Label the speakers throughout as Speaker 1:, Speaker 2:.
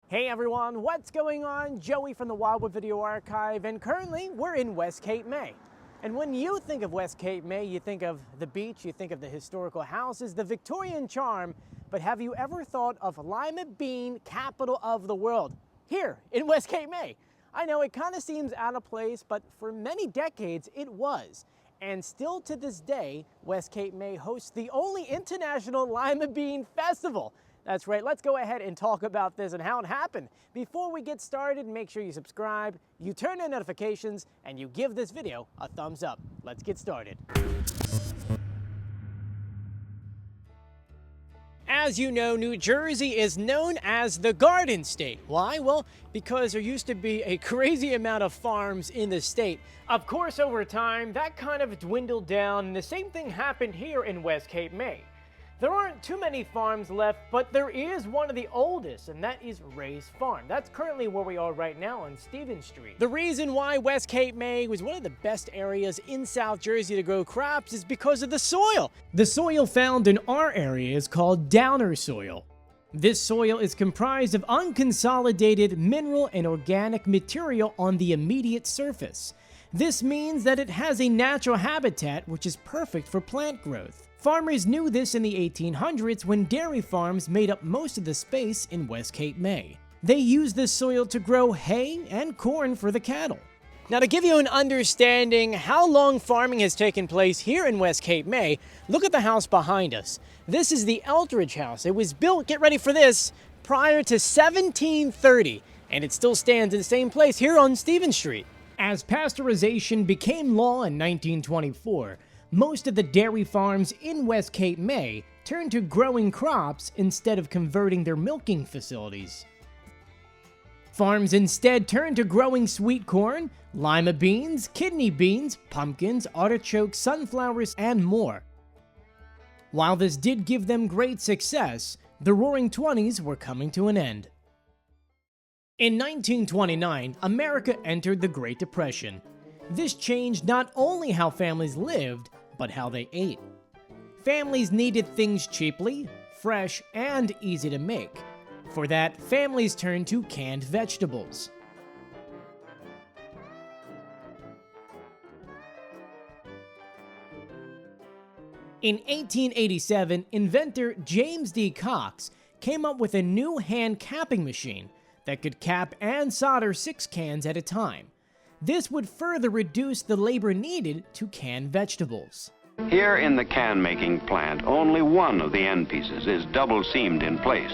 Speaker 1: Hey everyone, what's going on? Joey from the Wildwood Video Archive, and currently we're in West Cape May. And when you think of West Cape May, you think of the beach, you think of the historical houses, the Victorian charm, but have you ever thought of Lima Bean Capital of the world? Here in West Cape May. I know it kind of seems out of place, but for many decades it was. And still to this day, West Cape May hosts the only International Lima Bean Festival. That's right, let's go ahead and talk about this and how it happened. Before we get started, make sure you subscribe, you turn on notifications, and you give this video a thumbs up. Let's get started. As you know, New Jersey is known as the Garden State. Why? Well, because there used to be a crazy amount of farms in the state. Of course, over time, that kind of dwindled down, and the same thing happened here in West Cape May. There aren't too many farms left, but there is one of the oldest, and that is Ray's Farm. That's currently where we are right now on Stevens Street. The reason why West Cape May was one of the best areas in South Jersey to grow crops is because of the soil. The soil found in our area is called downer soil. This soil is comprised of unconsolidated mineral and organic material on the immediate surface. This means that it has a natural habitat which is perfect for plant growth. Farmers knew this in the 1800s when dairy farms made up most of the space in West Cape May. They used this soil to grow hay and corn for the cattle. Now, to give you an understanding how long farming has taken place here in West Cape May, look at the house behind us. This is the Eldridge House. It was built, get ready for this, prior to 1730, and it still stands in the same place here on Stevens Street. As pasteurization became law in 1924, most of the dairy farms in West Cape May turned to growing crops instead of converting their milking facilities. Farms instead turned to growing sweet corn, lima beans, kidney beans, pumpkins, artichokes, sunflowers, and more. While this did give them great success, the Roaring Twenties were coming to an end. In 1929, America entered the Great Depression. This changed not only how families lived, but how they ate. Families needed things cheaply, fresh, and easy to make. For that, families turned to canned vegetables. In 1887, inventor James D. Cox came up with a new hand capping machine that could cap and solder 6 cans at a time. This would further reduce the labor needed to can vegetables.
Speaker 2: Here in the can-making plant, only one of the end pieces is double-seamed in place,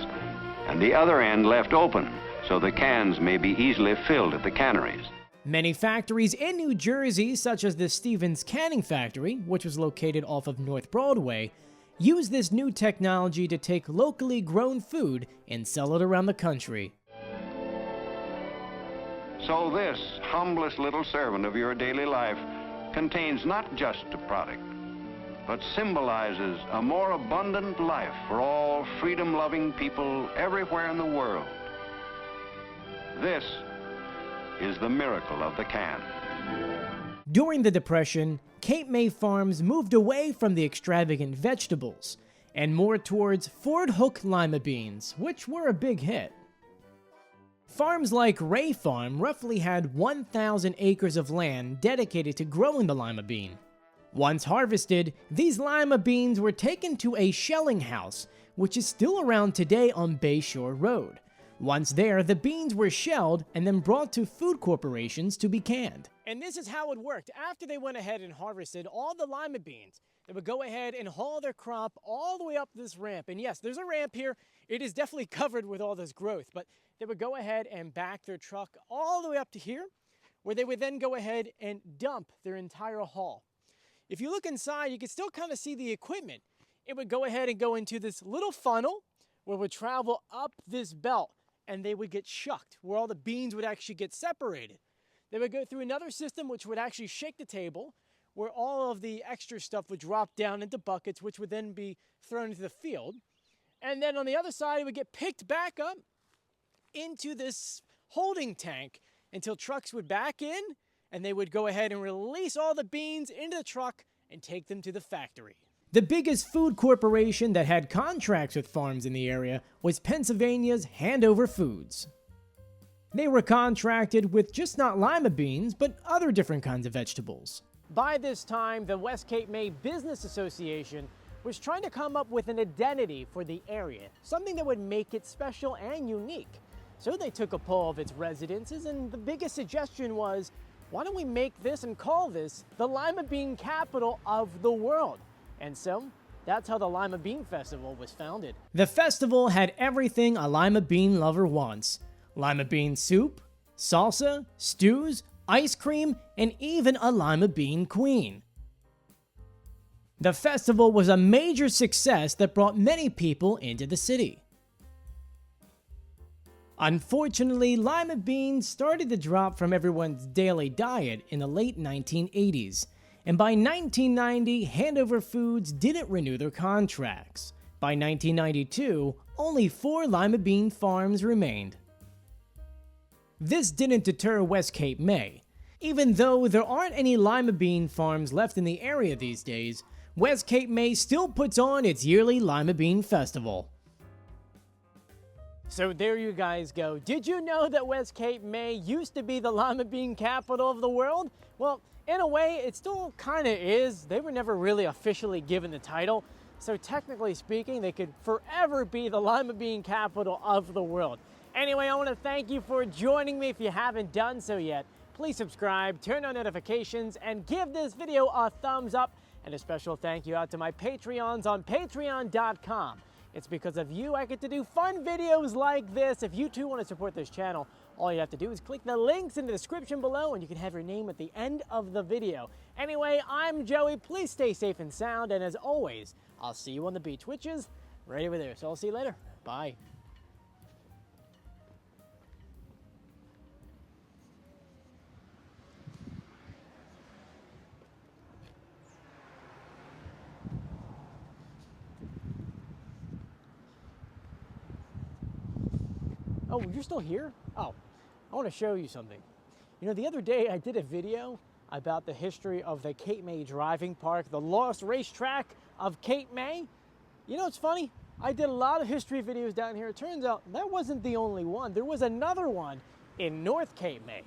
Speaker 2: and the other end left open, so the cans may be easily filled at the canneries.
Speaker 1: Many factories in New Jersey, such as the Stevens Canning Factory, which was located off of North Broadway, use this new technology to take locally grown food and sell it around the country.
Speaker 2: So this humblest little servant of your daily life contains not just a product, but symbolizes a more abundant life for all freedom-loving people everywhere in the world. This is the miracle of the can.
Speaker 1: During the Depression, Cape May farms moved away from the extravagant vegetables and more towards Ford Hook lima beans, which were a big hit. Farms like Ray Farm roughly had 1,000 acres of land dedicated to growing the lima bean. Once harvested, these lima beans were taken to a shelling house, which is still around today on Bayshore Road. Once there, the beans were shelled and then brought to food corporations to be canned. And this is how it worked. After they went ahead and harvested all the lima beans, they would go ahead and haul their crop all the way up this ramp. And yes, there's a ramp here. It is definitely covered with all this growth, but they would go ahead and back their truck all the way up to here, where they would then go ahead and dump their entire haul. If you look inside, you can still kind of see the equipment. It would go ahead and go into this little funnel where it would travel up this belt, and they would get shucked, where all the beans would actually get separated. They would go through another system which would actually shake the table, where all of the extra stuff would drop down into buckets, which would then be thrown into the field. And then on the other side, it would get picked back up into this holding tank until trucks would back in, and they would go ahead and release all the beans into the truck and take them to the factory. The biggest food corporation that had contracts with farms in the area was Pennsylvania's Handover Foods. They were contracted with just not lima beans, but other different kinds of vegetables. By this time, the West Cape May Business Association was trying to come up with an identity for the area, something that would make it special and unique. So they took a poll of its residences, and the biggest suggestion was, why don't we make this and call this the Lima Bean Capital of the world? And so that's how the Lima Bean Festival was founded. The festival had everything a lima bean lover wants: lima bean soup, salsa, stews, ice cream, and even a lima bean queen. The festival was a major success that brought many people into the city. Unfortunately, lima beans started to drop from everyone's daily diet in the late 1980s, and by 1990, Handover Foods didn't renew their contracts. By 1992, only 4 lima bean farms remained. This didn't deter West Cape May. Even though there aren't any lima bean farms left in the area these days, West Cape May still puts on its yearly Lima Bean Festival. So there you guys go. Did you know that West Cape May used to be the Lima Bean Capital of the world? Well, in a way, it still kind of is. They were never really officially given the title, so technically speaking, they could forever be the Lima Bean Capital of the world. Anyway, I want to thank you for joining me. If you haven't done so yet, please subscribe, turn on notifications, and give this video a thumbs up. And a special thank you out to my Patreons on patreon.com. It's because of you I get to do fun videos like this. If you too want to support this channel, all you have to do is click the links in the description below and you can have your name at the end of the video. Anyway, I'm Joey. Please stay safe and sound. And as always, I'll see you on the beach, which is right over there. So I'll see you later. Bye. Oh, you're still here? Oh, I want to show you something. You know, the other day I did a video about the history of the Cape May Driving Park, the lost racetrack of Cape May. You know, it's funny. I did a lot of history videos down here. It turns out that wasn't the only one. There was another one in North Cape May.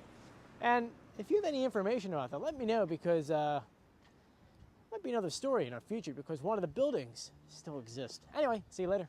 Speaker 1: And if you have any information about that, let me know, because might be another story in our future, because one of the buildings still exists. Anyway, see you later.